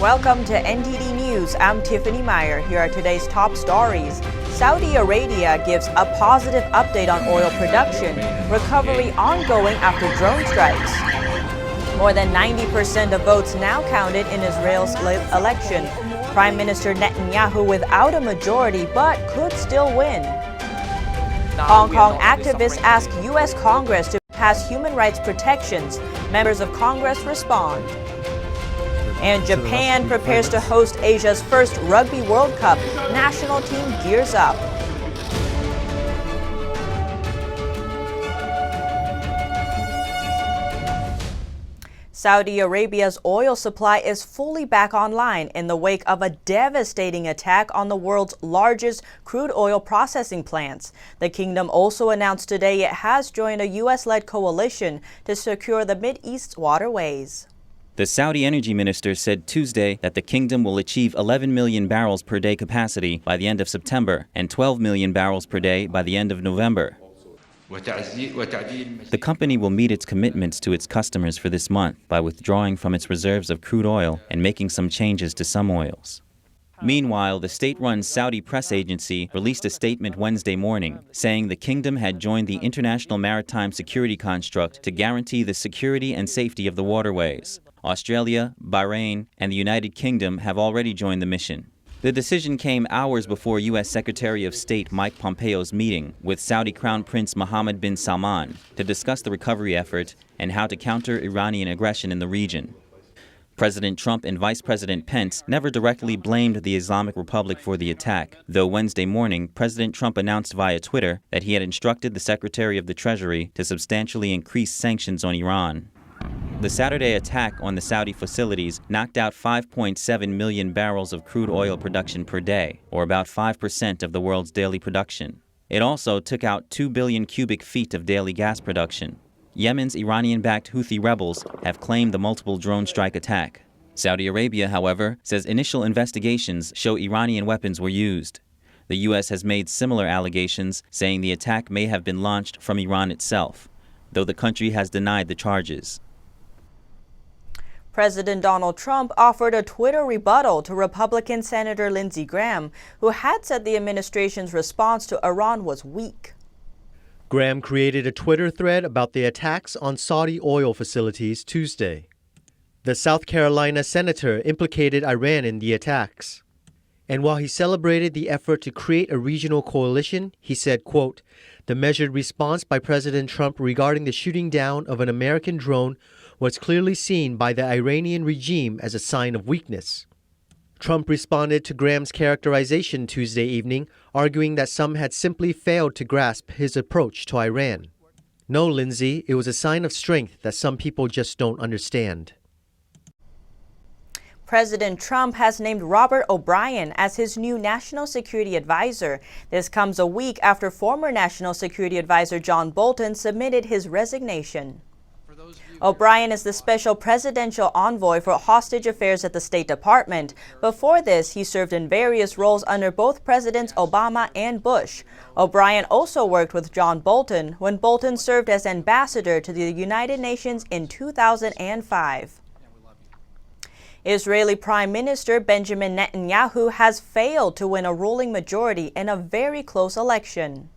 Welcome to NTD News. I'm Tiffany Meyer. Here are today's top stories. Saudi Arabia gives a positive update on oil production. Recovery ongoing after drone strikes. More than 90% of votes now counted in Israel's election. Prime Minister Netanyahu without a majority but could still win. Hong Kong activists ask U.S. Congress to pass human rights protections. Members of Congress respond. And Japan prepares to host Asia's first Rugby World Cup. National team gears up. Saudi Arabia's oil supply is fully back online in the wake of a devastating attack on the world's largest crude oil processing plants. The kingdom also announced today it has joined a U.S.-led coalition to secure the Mideast's waterways. The Saudi energy minister said Tuesday that the kingdom will achieve 11 million barrels per day capacity by the end of September and 12 million barrels per day by the end of November. The company will meet its commitments to its customers for this month by withdrawing from its reserves of crude oil and making some changes to some oils. Meanwhile, the state-run Saudi press agency released a statement Wednesday morning saying the kingdom had joined the international maritime security construct to guarantee the security and safety of the waterways. Australia, Bahrain, and the United Kingdom have already joined the mission. The decision came hours before U.S. Secretary of State Mike Pompeo's meeting with Saudi Crown Prince Mohammed bin Salman to discuss the recovery effort and how to counter Iranian aggression in the region. President Trump and Vice President Pence never directly blamed the Islamic Republic for the attack, though Wednesday morning, President Trump announced via Twitter that he had instructed the Secretary of the Treasury to substantially increase sanctions on Iran. The Saturday attack on the Saudi facilities knocked out 5.7 million barrels of crude oil production per day, or about 5% of the world's daily production. It also took out 2 billion cubic feet of daily gas production. Yemen's Iranian-backed Houthi rebels have claimed the multiple drone strike attack. Saudi Arabia, however, says initial investigations show Iranian weapons were used. The U.S. has made similar allegations, saying the attack may have been launched from Iran itself, though the country has denied the charges. President Donald Trump offered a Twitter rebuttal to Republican Senator Lindsey Graham, who had said the administration's response to Iran was weak. Graham created a Twitter thread about the attacks on Saudi oil facilities Tuesday. The South Carolina senator implicated Iran in the attacks. And while he celebrated the effort to create a regional coalition, he said, quote, "The measured response by President Trump regarding the shooting down of an American drone was clearly seen by the Iranian regime as a sign of weakness." Trump responded to Graham's characterization Tuesday evening, arguing that some had simply failed to grasp his approach to Iran. "No, Lindsey, it was a sign of strength that some people just don't understand." President Trump has named Robert OBrien as his new National Security Advisor. This comes a week after former National Security Advisor John Bolton submitted his resignation. OBrien is the special presidential envoy for hostage affairs at the State Department. Before this, he served in various roles under both Presidents Obama and Bush. OBrien also worked with John Bolton when Bolton served as ambassador to the United Nations in 2005. Israeli Prime Minister Benjamin Netanyahu has failed to win a ruling majority in a very close election.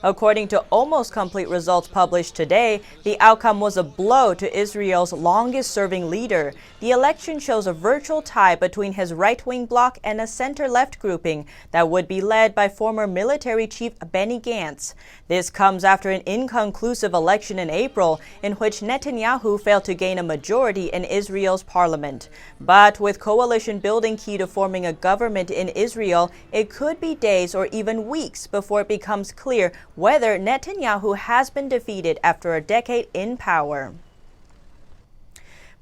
According to almost complete results published today, the outcome was a blow to Israel's longest-serving leader. The election shows a virtual tie between his right-wing bloc and a center-left grouping that would be led by former military chief Benny Gantz. This comes after an inconclusive election in April in which Netanyahu failed to gain a majority in Israel's parliament. But with coalition building key to forming a government in Israel, it could be days or even weeks before it becomes clear whether Netanyahu has been defeated after a decade in power.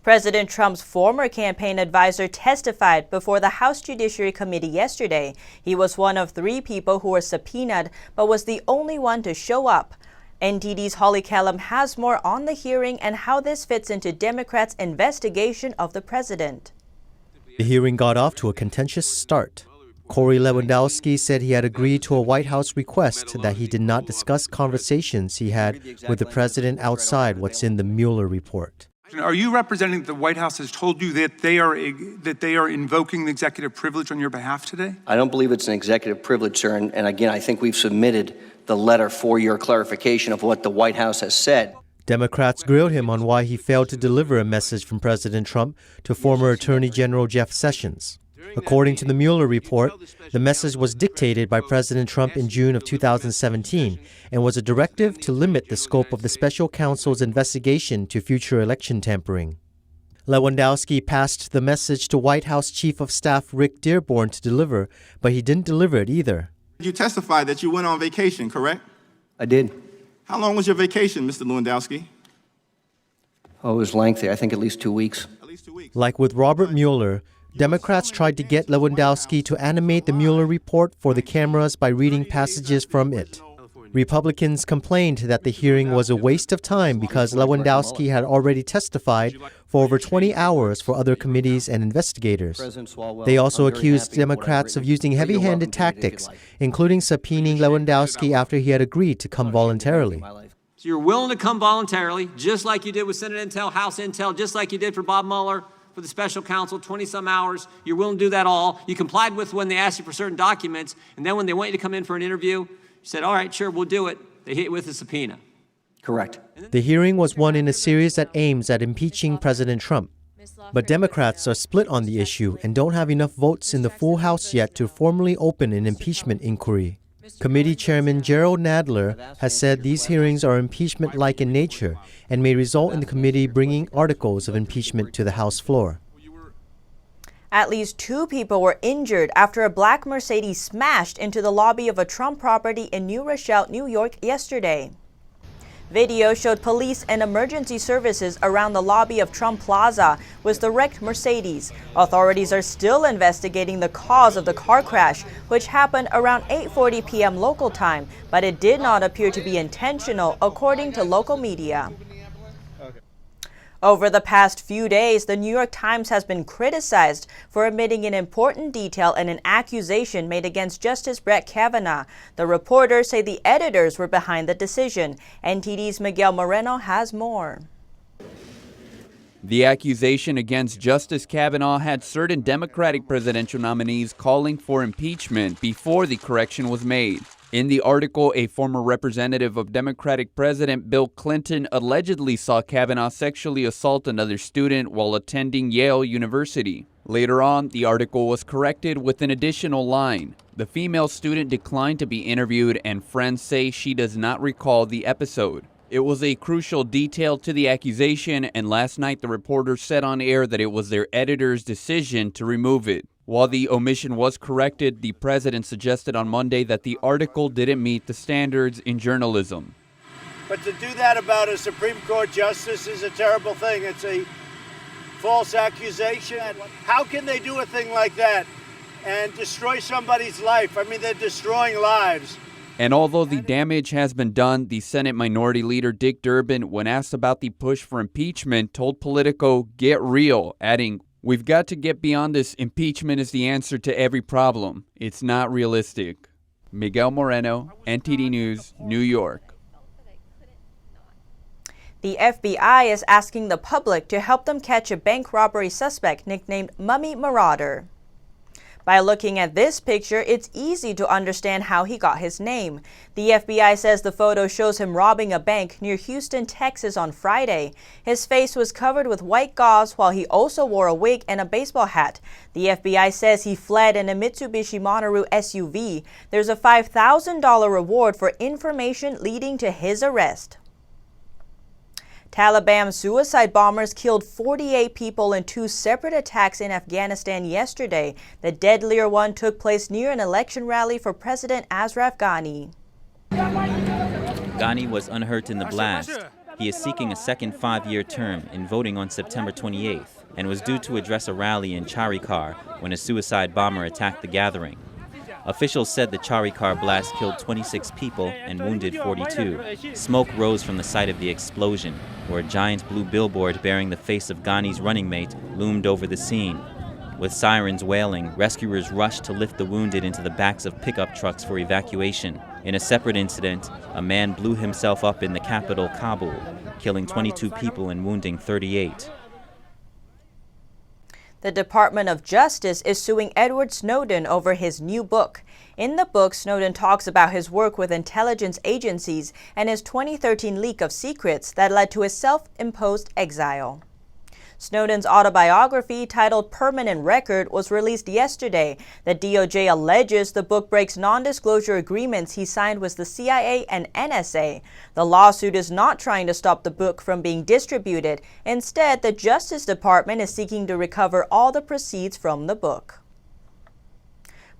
President Trump's former campaign advisor testified before the House Judiciary Committee yesterday. He was one of 3 people who were subpoenaed, but was the only one to show up. NTD's Holly Callum has more on the hearing and how this fits into Democrats' investigation of the president. The hearing got off to a contentious start. Cory Lewendowski said he had agreed to a White House request that he did not discuss conversations he had with the president outside what's in the Mueller report. Are you representing the White House has told you that they are invoking the executive privilege on your behalf today? I don't believe it's an executive privilege, sir. And again, I think we've submitted the letter for your clarification of what the White House has said. Democrats grilled him on why he failed to deliver a message from President Trump to former Attorney General Jeff Sessions. According to the Mueller report, the message was dictated by President Trump in June of 2017 and was a directive to limit the scope of the special counsel's investigation to future election tampering. Lewandowski passed the message to White House Chief of Staff Rick Dearborn to deliver, but he didn't deliver it either. You testified that you went on vacation, correct? I did. How long was your vacation, Mr. Lewandowski? Oh, it was lengthy. I think at least 2 weeks. Like with Robert Mueller, Democrats tried to get Lewandowski to animate the Mueller report for the cameras by reading passages from it. Republicans complained that the hearing was a waste of time because Lewandowski had already testified for over 20 hours for other committees and investigators. They also accused Democrats of using heavy-handed tactics, including subpoenaing Lewandowski after he had agreed to come voluntarily. So you're willing to come voluntarily, just like you did with Senate Intel, House Intel, just like you did for Bob Mueller, for the special counsel, 20-some hours. You're willing to do that all. You complied with when they asked you for certain documents, and then when they want you to come in for an interview, you said, all right, sure, we'll do it. They hit you with a subpoena. Correct. The hearing was one in a series that aims at impeaching President Trump. But Democrats are split on the issue and don't have enough votes in the full House yet to formally open an impeachment inquiry. Committee Chairman Gerald Nadler has said these hearings are impeachment-like in nature and may result in the committee bringing articles of impeachment to the House floor. At least 2 people were injured after a black Mercedes smashed into the lobby of a Trump property in New Rochelle, New York yesterday. Video showed police and emergency services around the lobby of Trump Plaza with the wrecked Mercedes. Authorities are still investigating the cause of the car crash, which happened around 8:40 p.m. local time, but it did not appear to be intentional, according to local media. Over the past few days, the New York Times has been criticized for omitting an important detail in an accusation made against Justice Brett Kavanaugh. The reporters say the editors were behind the decision. NTD's Miguel Moreno has more. The accusation against Justice Kavanaugh had certain Democratic presidential nominees calling for impeachment before the correction was made. In the article, a former representative of Democratic President Bill Clinton allegedly saw Kavanaugh sexually assault another student while attending Yale University. Later on, the article was corrected with an additional line. The female student declined to be interviewed, and friends say she does not recall the episode. It was a crucial detail to the accusation, and last night the reporter said on air that it was their editor's decision to remove it. While the omission was corrected, the president suggested on Monday that the article didn't meet the standards in journalism. But to do that about a Supreme Court justice is a terrible thing. It's a false accusation. How can they do a thing like that and destroy somebody's life? I mean, they're destroying lives. And although the damage has been done, the Senate Minority Leader Dick Durbin, when asked about the push for impeachment, told Politico, "Get real," adding, "We've got to get beyond this. Impeachment is the answer to every problem. It's not realistic." Miguel Moreno, NTD News, New York. The FBI is asking the public to help them catch a bank robbery suspect nicknamed Mummy Marauder. By looking at this picture, it's easy to understand how he got his name. The FBI says the photo shows him robbing a bank near Houston, Texas on Friday. His face was covered with white gauze while he also wore a wig and a baseball hat. The FBI says he fled in a Mitsubishi Monterey SUV. There's a $5,000 reward for information leading to his arrest. Taliban suicide bombers killed 48 people in 2 separate attacks in Afghanistan yesterday. The deadlier one took place near an election rally for President Ashraf Ghani. Ghani was unhurt in the blast. He is seeking a second 5-year term in voting on September 28th and was due to address a rally in Charikar when a suicide bomber attacked the gathering. Officials said the Charikar blast killed 26 people and wounded 42. Smoke rose from the site of the explosion, where a giant blue billboard bearing the face of Ghani's running mate loomed over the scene. With sirens wailing, rescuers rushed to lift the wounded into the backs of pickup trucks for evacuation. In a separate incident, a man blew himself up in the capital, Kabul. killing 22 people and wounding 38. The Department of Justice is suing Edward Snowden over his new book. In the book, Snowden talks about his work with intelligence agencies and his 2013 leak of secrets that led to his self-imposed exile. Snowden's autobiography, titled Permanent Record, was released yesterday. The DOJ alleges the book breaks non-disclosure agreements he signed with the CIA and NSA. The lawsuit is not trying to stop the book from being distributed. Instead, the Justice Department is seeking to recover all the proceeds from the book.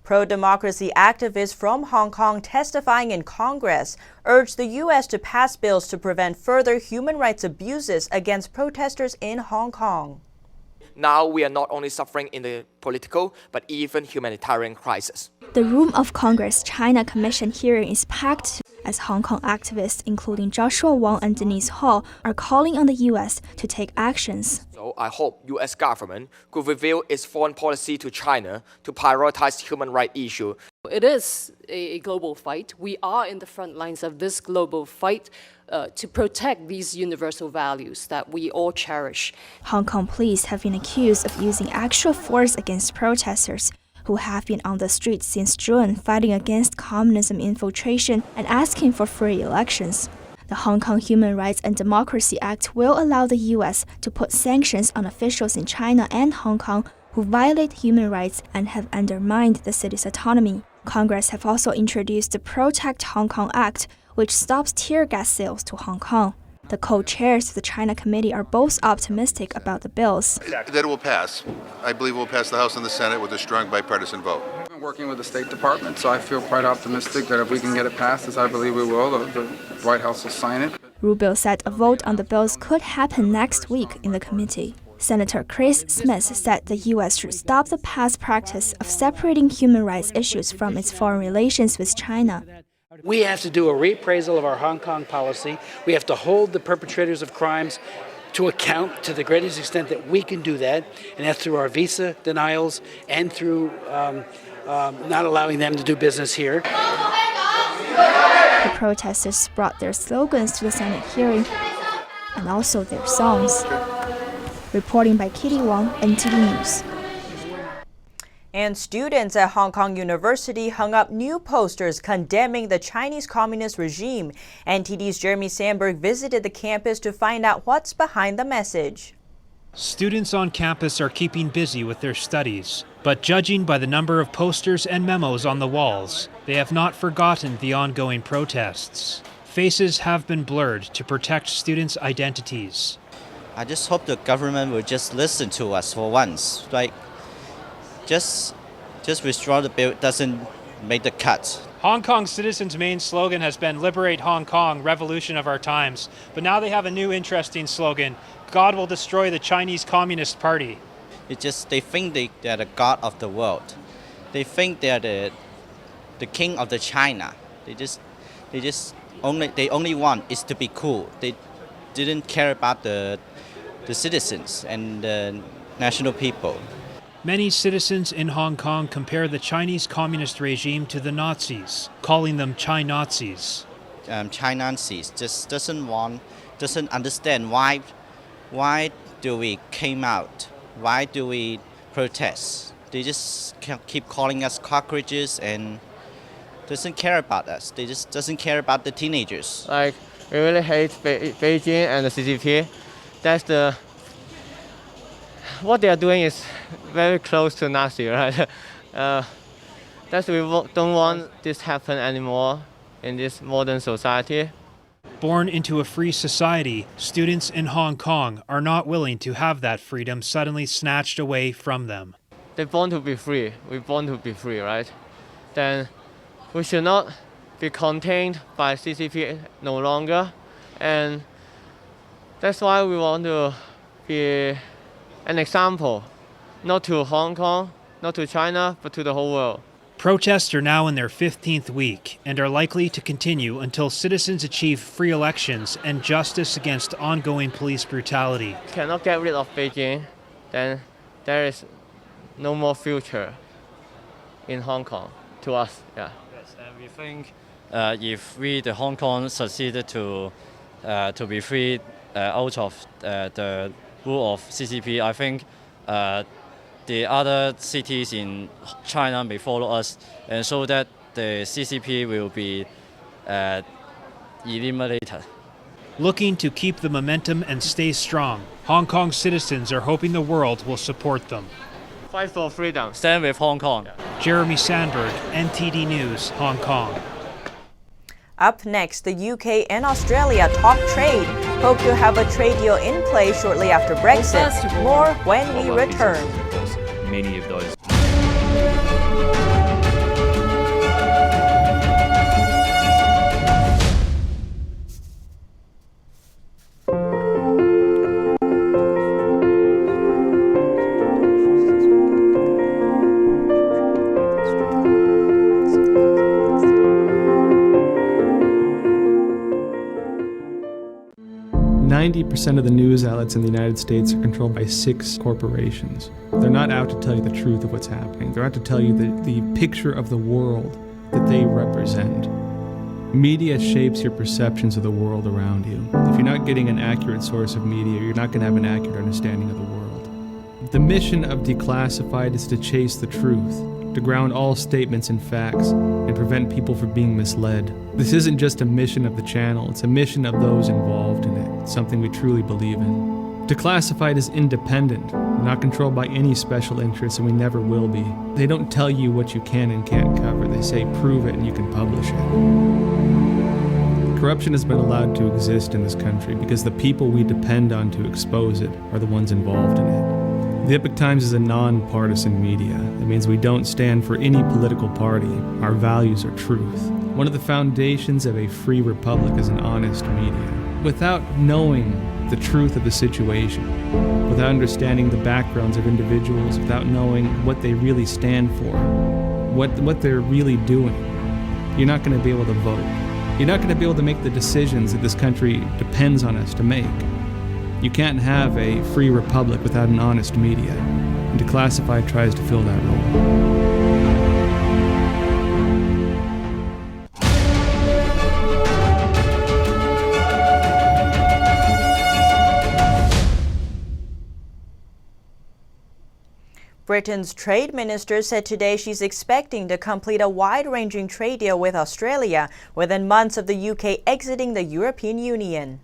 Pro-democracy activists from Hong Kong testifying in Congress urged the U.S. to pass bills to prevent further human rights abuses against protesters in Hong Kong. Now we are not only suffering in the political, but even humanitarian crisis. The Room of Congress China Commission hearing is packed as Hong Kong activists, including Joshua Wong and Denise Hall, are calling on the U.S. to take actions. So I hope U.S. government could reveal its foreign policy to China to prioritize human rights issue. It is a global fight. We are in the front lines of this global fight to protect these universal values that we all cherish. Hong Kong police have been accused of using actual force against protesters who have been on the streets since June fighting against communism infiltration and asking for free elections. The Hong Kong Human Rights and Democracy Act will allow the U.S. to put sanctions on officials in China and Hong Kong who violate human rights and have undermined the city's autonomy. Congress have also introduced the Protect Hong Kong Act, which stops tear gas sales to Hong Kong. The co-chairs of the China Committee are both optimistic about the bills. That it will pass. I believe it will pass the House and the Senate with a strong bipartisan vote. I've been working with the State Department, so I feel quite optimistic that if we can get it passed, as I believe we will, the White House will sign it. Rubio said a vote on the bills could happen next week in the committee. Senator Chris Smith said the U.S. should stop the past practice of separating human rights issues from its foreign relations with China. We have to do a reappraisal of our Hong Kong policy. We have to hold the perpetrators of crimes to account to the greatest extent that we can do that, and that's through our visa denials and through not allowing them to do business here. The protesters brought their slogans to the Senate hearing and also their songs. Reporting by Kitty Wong, NTD News. And students at Hong Kong University hung up new posters condemning the Chinese communist regime. NTD's Jeremy Sandberg visited the campus to find out what's behind the message. Students on campus are keeping busy with their studies, but judging by the number of posters and memos on the walls, they have not forgotten the ongoing protests. Faces have been blurred to protect students' identities. I just hope the government will just listen to us for once. Just withdraw the bill, doesn't make the cut. Hong Kong citizens' main slogan has been Liberate Hong Kong, Revolution of Our Times. But now they have a new interesting slogan, God will destroy the Chinese Communist Party. They think they're the god of the world. They think they're the king of the China. They only want is to be cool. They didn't care about the citizens and the national people. Many citizens in Hong Kong compare the Chinese communist regime to the Nazis, calling them Chi-Nazis. Chi-Nazis just doesn't understand why do we came out? Why do we protest? They just keep calling us cockroaches and doesn't care about us. They just doesn't care about the teenagers. We really hate Beijing and the CCP. What they are doing is very close to Nazi, right? We don't want this happen anymore in this modern society. Born into a free society, students in Hong Kong are not willing to have that freedom suddenly snatched away from them. They're born to be free. We're born to be free, right? Then we should not be contained by CCP no longer. And that's why we want to be an example, not to Hong Kong, not to China, but to the whole world. Protests are now in their 15th week and are likely to continue until citizens achieve free elections and justice against ongoing police brutality. Cannot get rid of Beijing, then there is no more future in Hong Kong to us. Yeah. Yes, and we think if we, the Hong Kong, succeeded to be free, out of the rule of CCP. I think the other cities in China may follow us, and so that the CCP will be eliminated. Looking to keep the momentum and stay strong, Hong Kong citizens are hoping the world will support them. Fight for freedom. Stand with Hong Kong. Jeremy Sandberg, NTD News, Hong Kong. Up next, the UK and Australia talk trade. Hope to have a trade deal in place shortly after Brexit. More when we return. Many of those. % of the news outlets in the United States are controlled by 6 corporations. They're not out to tell you the truth of what's happening. They're out to tell you the picture of the world that they represent. Media shapes your perceptions of the world around you. If you're not getting an accurate source of media, you're not going to have an accurate understanding of the world. The mission of Declassified is to chase the truth, to ground all statements in facts, and prevent people from being misled. This isn't just a mission of the channel, it's a mission of those involved in it. It's something we truly believe in. Declassified is independent, not controlled by any special interests, and we never will be. They don't tell you what you can and can't cover. They say, prove it and you can publish it. Corruption has been allowed to exist in this country because the people we depend on to expose it are the ones involved in it. The Epoch Times is a non-partisan media. That means we don't stand for any political party. Our values are truth. One of the foundations of a free republic is an honest media. Without knowing the truth of the situation, without understanding the backgrounds of individuals, without knowing what they really stand for, what they're really doing, you're not going to be able to vote. You're not going to be able to make the decisions that this country depends on us to make. You can't have a free republic without an honest media, and Declassified tries to fill that role. Britain's trade minister said today she's expecting to complete a wide-ranging trade deal with Australia within months of the UK exiting the European Union.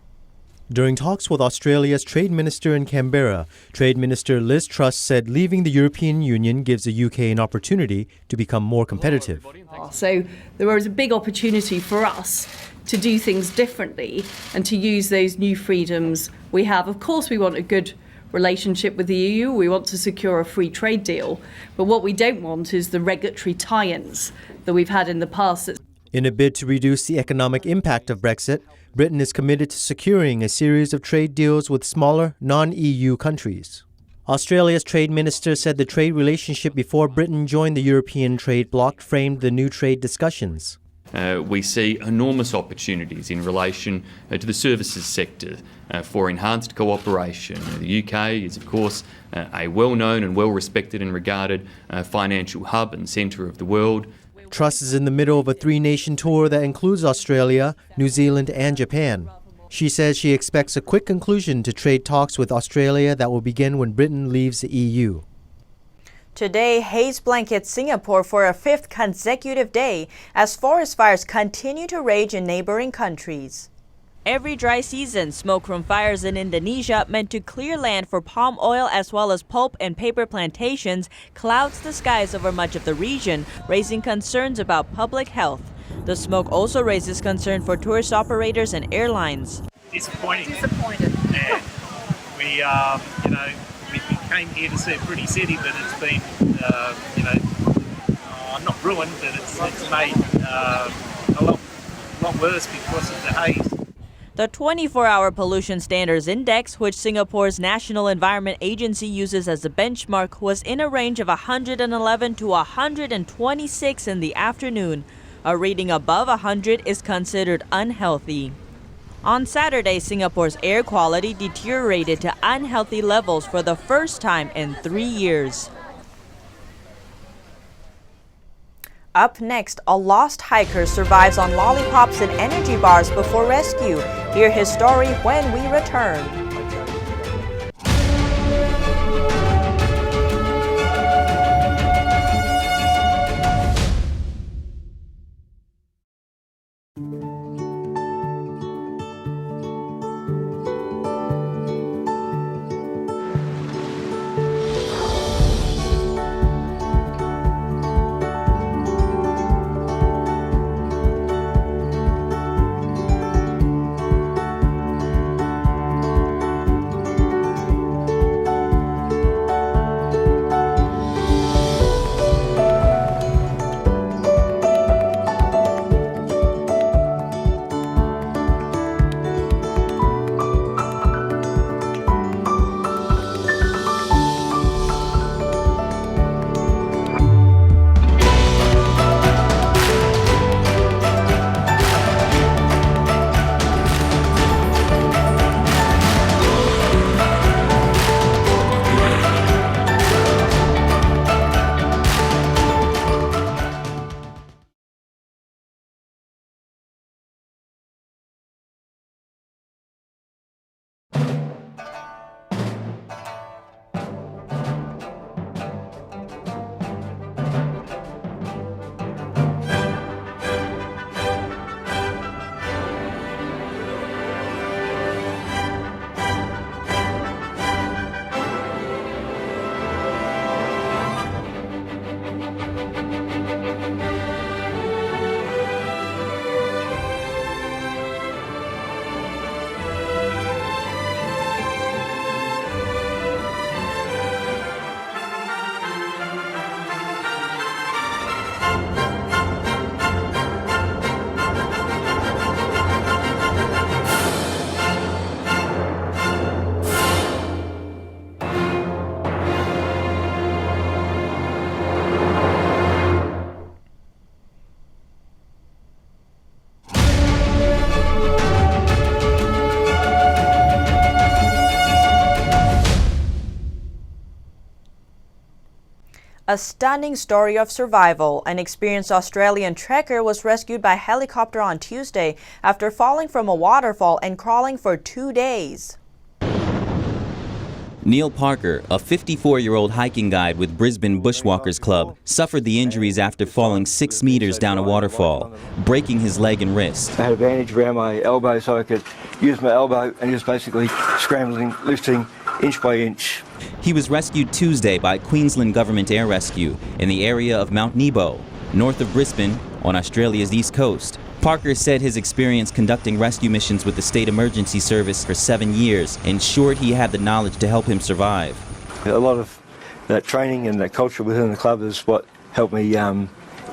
During talks with Australia's Trade Minister in Canberra, Trade Minister Liz Truss said leaving the European Union gives the UK an opportunity to become more competitive. So there is a big opportunity for us to do things differently and to use those new freedoms we have. Of course, we want a good relationship with the EU. We want to secure a free trade deal. But what we don't want is the regulatory tie-ins that we've had in the past. In a bid to reduce the economic impact of Brexit, Britain is committed to securing a series of trade deals with smaller, non-EU countries. Australia's trade minister said the trade relationship before Britain joined the European trade bloc framed the new trade discussions. We see enormous opportunities in relation to the services sector for enhanced cooperation. The UK is, of course, a well-known and well-respected and regarded financial hub and centre of the world. Truss is in the middle of a 3-nation tour that includes Australia, New Zealand and Japan. She says she expects a quick conclusion to trade talks with Australia that will begin when Britain leaves the EU. Today, Haze blankets Singapore for a 5th consecutive day as forest fires continue to rage in neighboring countries. Every dry season, smoke from fires in Indonesia meant to clear land for palm oil as well as pulp and paper plantations clouds the skies over much of the region, raising concerns about public health. The smoke also raises concern for tourist operators and airlines. Disappointed. Yeah. We came here to see a pretty city, but it's been, not ruined, but it's made a lot worse because of the haze. The 24-hour pollution standards index, which Singapore's National Environment Agency uses as a benchmark, was in a range of 111 to 126 in the afternoon. A reading above 100 is considered unhealthy. On Saturday, Singapore's air quality deteriorated to unhealthy levels for the first time in 3 years. Up next, a lost hiker survives on lollipops and energy bars before rescue. Hear his story when we return. A stunning story of survival. An experienced Australian trekker was rescued by helicopter on Tuesday after falling from a waterfall and crawling for 2 days. Neil Parker, a 54-year-old hiking guide with Brisbane Bushwalkers Club, suffered the injuries after falling 6 meters down a waterfall, breaking his leg and wrist. I had a bandage around my elbow so I could use my elbow and just basically scrambling, lifting inch by inch. He was rescued Tuesday by Queensland Government Air Rescue in the area of Mount Nebo, north of Brisbane, on Australia's east coast. Parker said his experience conducting rescue missions with the State Emergency Service for 7 years ensured he had the knowledge to help him survive. A lot of that training and that culture within the club is what helped me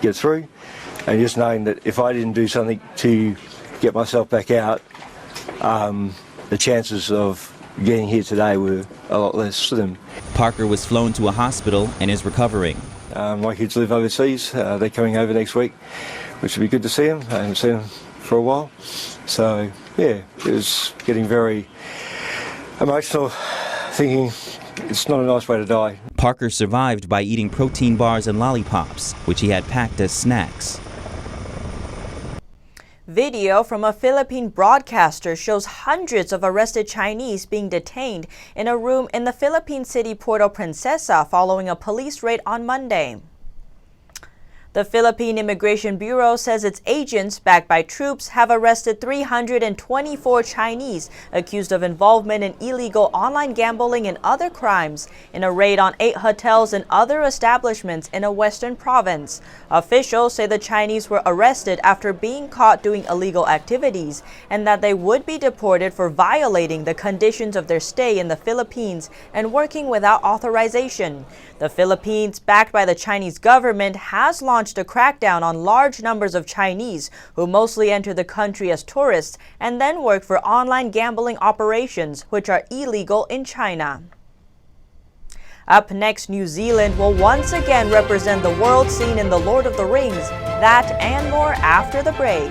get through. And just knowing that if I didn't do something to get myself back out, the chances of getting here today were a lot less slim. Parker was flown to a hospital and is recovering. My kids live overseas. They're coming over next week, which would be good to see them. I haven't seen them for a while. So, yeah, it was getting very emotional, thinking it's not a nice way to die. Parker survived by eating protein bars and lollipops, which he had packed as snacks. Video from a Philippine broadcaster shows hundreds of arrested Chinese being detained in a room in the Philippine city Puerto Princesa following a police raid on Monday. The Philippine Immigration Bureau says its agents, backed by troops, have arrested 324 Chinese accused of involvement in illegal online gambling and other crimes in a raid on 8 hotels and other establishments in a western province. Officials say the Chinese were arrested after being caught doing illegal activities and that they would be deported for violating the conditions of their stay in the Philippines and working without authorization. The Philippines, backed by the Chinese government, has launched a crackdown on large numbers of Chinese who mostly enter the country as tourists and then work for online gambling operations, which are illegal in China. Up next, New Zealand will once again represent the world scene in The Lord of the Rings. That and more after the break.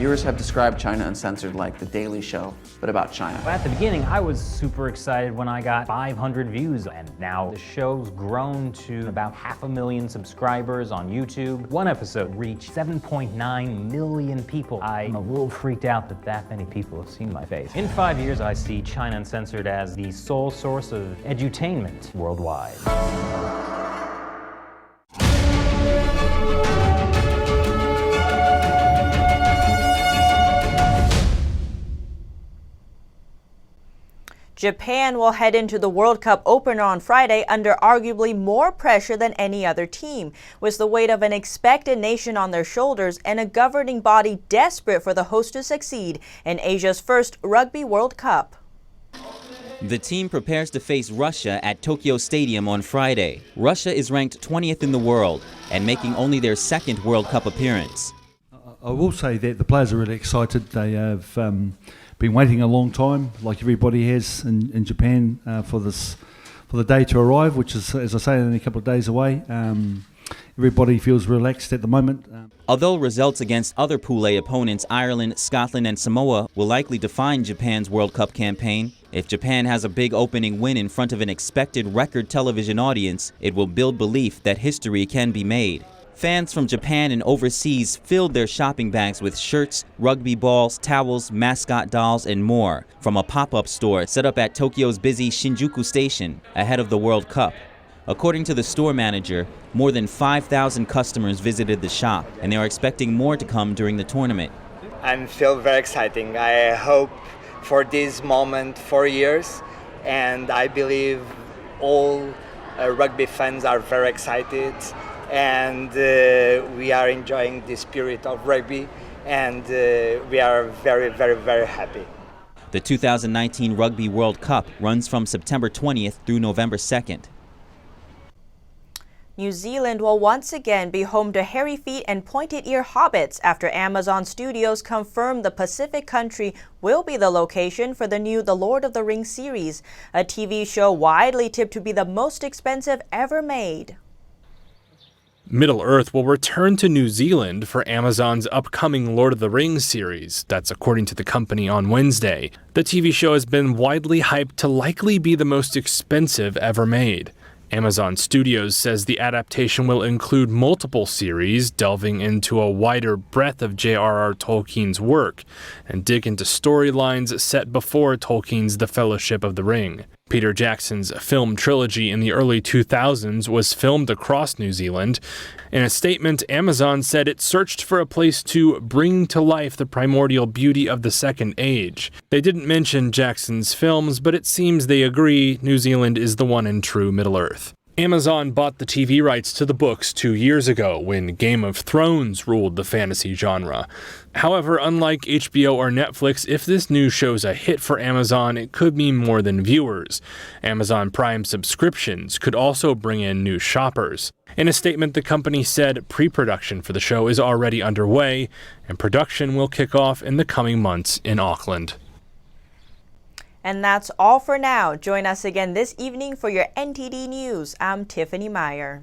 Viewers have described China Uncensored like The Daily Show, but about China. At the beginning, I was super excited when I got 500 views, and now the show's grown to about 500,000 subscribers on YouTube. One episode reached 7.9 million people. I'm a little freaked out that that many people have seen my face. In 5 years, I see China Uncensored as the sole source of edutainment worldwide. Japan will head into the World Cup opener on Friday under arguably more pressure than any other team, with the weight of an expected nation on their shoulders and a governing body desperate for the host to succeed in Asia's first Rugby World Cup. The team prepares to face Russia at Tokyo Stadium on Friday. Russia is ranked 20th in the world and making only their second World Cup appearance. I will say that the players are really excited. They have been waiting a long time, like everybody has in Japan, for the day to arrive, which is, as I say, only a couple of days away. Everybody feels relaxed at the moment. Although results against other Pool A opponents, Ireland, Scotland and Samoa, will likely define Japan's World Cup campaign, if Japan has a big opening win in front of an expected record television audience, it will build belief that history can be made. Fans from Japan and overseas filled their shopping bags with shirts, rugby balls, towels, mascot dolls, and more from a pop-up store set up at Tokyo's busy Shinjuku Station ahead of the World Cup. According to the store manager, more than 5,000 customers visited the shop, and they are expecting more to come during the tournament. I feel very exciting. I hope for this moment for years, and I believe all rugby fans are very excited. And we are enjoying the spirit of rugby, and we are very, very, very happy. The 2019 Rugby World Cup runs from September 20th through November 2nd. New Zealand will once again be home to hairy feet and pointed ear hobbits after Amazon Studios confirmed the Pacific country will be the location for the new The Lord of the Rings series, a TV show widely tipped to be the most expensive ever made. Middle-earth will return to New Zealand for Amazon's upcoming Lord of the Rings series. That's according to the company on Wednesday. The TV show has been widely hyped to likely be the most expensive ever made. Amazon Studios says the adaptation will include multiple series, delving into a wider breadth of J.R.R. Tolkien's work, and dig into storylines set before Tolkien's The Fellowship of the Ring. Peter Jackson's film trilogy in the early 2000s was filmed across New Zealand. In a statement, Amazon said it searched for a place to bring to life the primordial beauty of the Second Age. They didn't mention Jackson's films, but it seems they agree New Zealand is the one in true Middle-earth. Amazon bought the TV rights to the books 2 years ago when Game of Thrones ruled the fantasy genre. However, unlike HBO or Netflix, if this news shows a hit for Amazon, it could mean more than viewers. Amazon Prime subscriptions could also bring in new shoppers. In a statement, the company said pre-production for the show is already underway, and production will kick off in the coming months in Auckland. And that's all for now. Join us again this evening for your NTD News. I'm Tiffany Meyer.